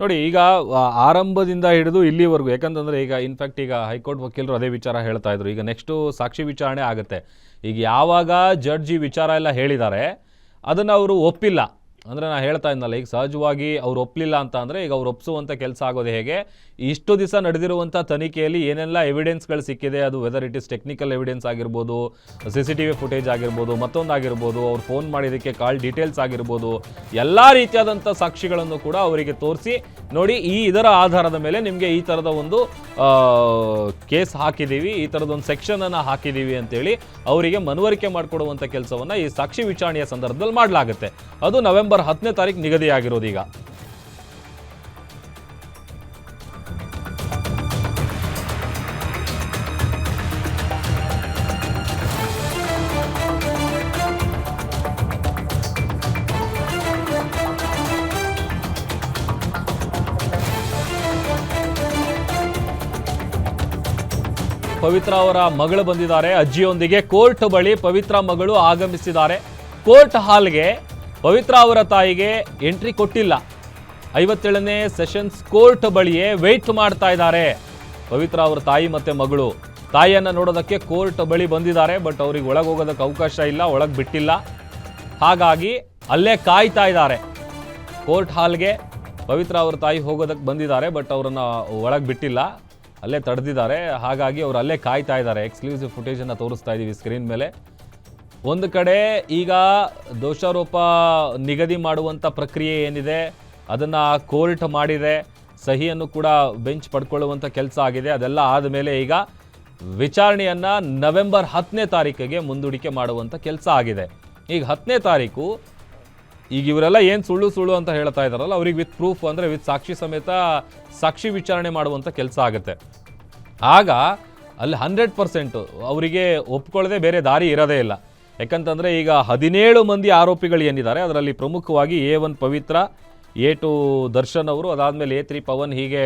ನೋಡಿ ಈಗ ಆರಂಭದಿಂದ ಹಿಡಿದು ಇಲ್ಲಿವರೆಗೂ, ಯಾಕಂತಂದರೆ ಈಗ ಇನ್ಫ್ಯಾಕ್ಟ್ ಈಗ ಹೈಕೋರ್ಟ್ ವಕೀಲರು ಅದೇ ವಿಚಾರ ಹೇಳ್ತಾ ಇದ್ರು. ಈಗ ನೆಕ್ಸ್ಟು ಸಾಕ್ಷಿ ವಿಚಾರಣೆ ಆಗುತ್ತೆ. ಈಗ ಯಾವಾಗ ಜಡ್ಜ್ ಈ ವಿಚಾರ ಎಲ್ಲ ಹೇಳಿದ್ದಾರೆ ಅದನ್ನು ಅವರು ಒಪ್ಪಿಲ್ಲ ಅಂದರೆ, ನಾನು ಹೇಳ್ತಾ ಇದ್ನಲ್ಲ, ಈಗ ಸಹಜವಾಗಿ ಅವ್ರು ಒಪ್ಪಲಿಲ್ಲ ಅಂತ ಅಂದರೆ ಈಗ ಅವ್ರು ಒಪ್ಪಿಸುವಂಥ ಕೆಲಸ ಆಗೋದು ಹೇಗೆ? ಇಷ್ಟು ದಿವಸ ನಡೆದಿರುವಂಥ ತನಿಖೆಯಲ್ಲಿ ಏನೆಲ್ಲ ಎವಿಡೆನ್ಸ್ಗಳು ಸಿಕ್ಕಿದೆ, ಅದು whether it is technical evidence ಆಗಿರ್ಬೋದು, CCTV ಫುಟೇಜ್ ಆಗಿರ್ಬೋದು, ಮತ್ತೊಂದಾಗಿರ್ಬೋದು, ಅವ್ರು ಫೋನ್ ಮಾಡಿದ್ದಕ್ಕೆ ಕಾಲ್ ಡೀಟೇಲ್ಸ್ ಆಗಿರ್ಬೋದು, ಎಲ್ಲ ರೀತಿಯಾದಂಥ ಸಾಕ್ಷಿಗಳನ್ನು ಕೂಡ ಅವರಿಗೆ ತೋರಿಸಿ, ನೋಡಿ ಇದರ ಆಧಾರದ ಮೇಲೆ ನಿಮಗೆ ಈ ಥರದ ಒಂದು ಕೇಸ್ ಹಾಕಿದ್ದೀವಿ, ಈ ಥರದೊಂದು ಸೆಕ್ಷನನ್ನು ಹಾಕಿದ್ದೀವಿ ಅಂತೇಳಿ ಅವರಿಗೆ ಮನವರಿಕೆ ಮಾಡಿಕೊಡುವಂಥ ಕೆಲಸವನ್ನು ಈ ಸಾಕ್ಷಿ ವಿಚಾರಣೆಯ ಸಂದರ್ಭದಲ್ಲಿ ಮಾಡಲಾಗುತ್ತೆ. ಅದು ನವೆಂಬರ್ 10ನೇ ತಾರೀಕು ನಿಗದಿಯಾಗಿರೋದು. ಈಗ ಪವಿತ್ರ ಅವರ ಮಗಳು ಬಂದಿದ್ದಾರೆ. ಅಜ್ಜಿಯೊಂದಿಗೆ ಕೋರ್ಟ್ ಬಳಿ ಪವಿತ್ರ ಮಗಳು ಆಗಮಿಸಿದ್ದಾರೆ. ಕೋರ್ಟ್ ಹಾಲ್ಗೆ ಪವಿತ್ರ ಅವರ ತಾಯಿಗೆ ಎಂಟ್ರಿ ಕೊಟ್ಟಿಲ್ಲ. 57ನೇ ಸೆಷನ್ಸ್ ಕೋರ್ಟ್ ಬಳಿಯೇ ವೆಯ್ಟ್ ಮಾಡ್ತಾ ಇದ್ದಾರೆ. ಪವಿತ್ರ ಅವರ ತಾಯಿ ಮತ್ತೆ ಮಗಳು ತಾಯಿಯನ್ನು ನೋಡೋದಕ್ಕೆ ಕೋರ್ಟ್ ಬಳಿ ಬಂದಿದ್ದಾರೆ. ಬಟ್ ಅವ್ರಿಗೆ ಒಳಗೆ ಹೋಗೋದಕ್ಕೆ ಅವಕಾಶ ಇಲ್ಲ, ಒಳಗೆ ಬಿಟ್ಟಿಲ್ಲ. ಹಾಗಾಗಿ ಅಲ್ಲೇ ಕಾಯ್ತಾ ಇದ್ದಾರೆ. ಕೋರ್ಟ್ ಹಾಲ್ಗೆ ಪವಿತ್ರ ಅವರ ತಾಯಿ ಹೋಗೋದಕ್ಕೆ ಬಂದಿದ್ದಾರೆ, ಬಟ್ ಅವರನ್ನು ಒಳಗೆ ಬಿಟ್ಟಿಲ್ಲ, ಅಲ್ಲೇ ತಡೆದಿದ್ದಾರೆ. ಹಾಗಾಗಿ ಅವರು ಅಲ್ಲೇ ಕಾಯ್ತಾ ಇದ್ದಾರೆ. ಎಕ್ಸ್ಕ್ಲೂಸಿವ್ ಫುಟೇಜನ್ನು ತೋರಿಸ್ತಾ ಇದ್ದೀವಿ ಸ್ಕ್ರೀನ್ ಮೇಲೆ. ಒಂದು ಕಡೆ ಈಗ ದೋಷಾರೋಪ ನಿಗದಿ ಮಾಡುವಂಥ ಪ್ರಕ್ರಿಯೆ ಏನಿದೆ ಅದನ್ನು ಕೋರ್ಟ್ ಮಾಡಿದೆ, ಸಹಿಯನ್ನು ಕೂಡ ಬೆಂಚ್ ಪಡ್ಕೊಳ್ಳುವಂಥ ಕೆಲಸ ಆಗಿದೆ. ಅದೆಲ್ಲ ಆದಮೇಲೆ ಈಗ ವಿಚಾರಣೆಯನ್ನು ನವೆಂಬರ್ 10ನೇ ತಾರೀಕಿಗೆ ಮುಂದೂಡಿಕೆ ಮಾಡುವಂಥ ಕೆಲಸ ಆಗಿದೆ. ಈಗ 10ನೇ ತಾರೀಕು ಈಗ ಇವರೆಲ್ಲ ಏನು ಸುಳ್ಳು ಅಂತ ಹೇಳ್ತಾ ಇದ್ದಾರಲ್ಲ, ಅವ್ರಿಗೆ ವಿತ್ ಪ್ರೂಫ್ ಅಂದರೆ ವಿತ್ ಸಾಕ್ಷಿ ಸಮೇತ ಸಾಕ್ಷಿ ವಿಚಾರಣೆ ಮಾಡುವಂಥ ಕೆಲಸ ಆಗುತ್ತೆ. ಆಗ ಅಲ್ಲಿ 100% ಅವರಿಗೆ ಒಪ್ಕೊಳ್ಳದೆ ಬೇರೆ ದಾರಿ ಇರೋದೇ ಇಲ್ಲ. ಯಾಕಂತಂದರೆ ಈಗ 17 ಮಂದಿ ಆರೋಪಿಗಳು ಏನಿದ್ದಾರೆ ಅದರಲ್ಲಿ ಪ್ರಮುಖವಾಗಿ A1 ಪವಿತ್ರ, A2 ದರ್ಶನ್ ಅವರು, ಅದಾದಮೇಲೆ A3 ಪವನ್, ಹೀಗೆ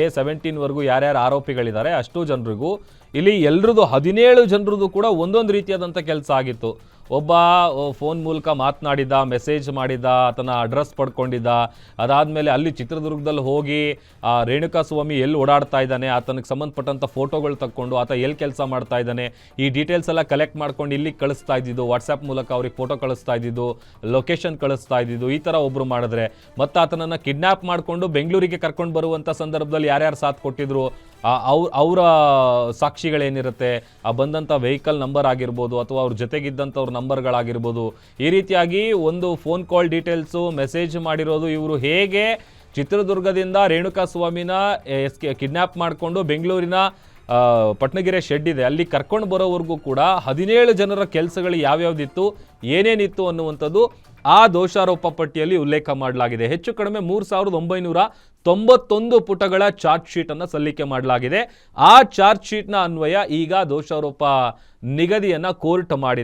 A17ವರೆಗೂ ಯಾರ್ಯಾರು ಆರೋಪಿಗಳಿದ್ದಾರೆ ಅಷ್ಟು ಜನರಿಗೂ ಇಲ್ಲಿ ಎಲ್ರದ್ದು 17 ಜನರದ್ದು ಕೂಡ ಒಂದೊಂದು ರೀತಿಯಾದಂಥ ಕೆಲಸ ಆಗಿತ್ತು. ಒಬ್ಬ ಫೋನ್ ಮೂಲಕ ಮಾತನಾಡಿದ್ದ, ಮೆಸೇಜ್ ಮಾಡಿದ್ದ, ಆತನ ಅಡ್ರೆಸ್ ಪಡ್ಕೊಂಡಿದ್ದ. ಅದಾದಮೇಲೆ ಅಲ್ಲಿ ಚಿತ್ರದುರ್ಗದಲ್ಲಿ ಹೋಗಿ ರೇಣುಕಾ ಸ್ವಾಮಿ ಎಲ್ಲಿ ಓಡಾಡ್ತಾ ಇದ್ದಾನೆ, ಆತನಿಗೆ ಸಂಬಂಧಪಟ್ಟಂಥ ಫೋಟೋಗಳು ತಕ್ಕೊಂಡು ಆತ ಎಲ್ಲಿ ಕೆಲಸ ಮಾಡ್ತಾ ಇದ್ದಾನೆ, ಈ ಡೀಟೇಲ್ಸ್ ಎಲ್ಲ ಕಲೆಕ್ಟ್ ಮಾಡ್ಕೊಂಡು ಇಲ್ಲಿಗೆ ಕಳಿಸ್ತಾ ಇದ್ದಿದ್ದು, ವಾಟ್ಸಪ್ ಮೂಲಕ ಅವ್ರಿಗೆ ಫೋಟೋ ಕಳಿಸ್ತಾ ಇದ್ದಿದ್ದು, ಲೊಕೇಶನ್ ಕಳಿಸ್ತಾ ಇದ್ದಿದ್ದು, ಈ ಥರ ಒಬ್ಬರು ಮಾಡಿದ್ರೆ. ಮತ್ತು ಆತನನ್ನು ಕಿಡ್ನ್ಯಾಪ್ ಮಾಡಿಕೊಂಡು ಬೆಂಗಳೂರಿಗೆ ಕರ್ಕೊಂಡು ಬರುವಂಥ ಸಂದರ್ಭದಲ್ಲಿ ಯಾರ್ಯಾರು ಸಾಥ್ ಕೊಟ್ಟಿದ್ರು, ಅವರ ಸಾಕ್ಷಿಗಳೇನಿರುತ್ತೆ, ಆ ಬಂದಂಥ ವೆಹಿಕಲ್ ನಂಬರ್ ಆಗಿರ್ಬೋದು ಅಥವಾ ಅವ್ರ ಜೊತೆಗಿದ್ದಂಥವ್ರ ನಂಬರ್ಗಳಾಗಿರ್ಬೋದು, ಈ ರೀತಿಯಾಗಿ ಒಂದು ಫೋನ್ ಕಾಲ್ ಡೀಟೇಲ್ಸು, ಮೆಸೇಜ್ ಮಾಡಿರೋದು, ಇವರು ಹೇಗೆ ಚಿತ್ರದುರ್ಗದಿಂದ ರೇಣುಕಾ ಸ್ವಾಮಿನ ಕಿಡ್ನ್ಯಾಪ್ ಮಾಡಿಕೊಂಡು ಬೆಂಗಳೂರಿನ ಪಟ್ನಗೆರೆ ಶೆಡ್ ಇದೆ ಅಲ್ಲಿ ಕರ್ಕೊಂಡು ಬರೋವರೆಗೂ ಕೂಡ 17 ಜನರ ಕೆಲಸಗಳು ಯಾವ್ಯಾವ್ದಿತ್ತು, ಏನೇನಿತ್ತು ಅನ್ನುವಂಥದ್ದು ಆ ದೋಷಾರೋಪ ಪಟ್ಟಿಯಲ್ಲಿ ಉಲ್ಲೇಖ ಮಾಡಲಾಗಿದೆ. ಹೆಚ್ಚು ಕಡಿಮೆ 3991 ಪುಟಗಳ ಚಾರ್ಜ್ ಶೀಟನ್ನು ಸಲ್ಲಿಕೆ ಮಾಡಲಾಗಿದೆ. ಆ ಚಾರ್ಜ್ ಶೀಟ್ನ ಅನ್ವಯ ಈಗ ದೋಷಾರೋಪ ನಿಗದಿಯನ್ನು ಕೋರ್ಟ್ ಮಾಡಿದೆ.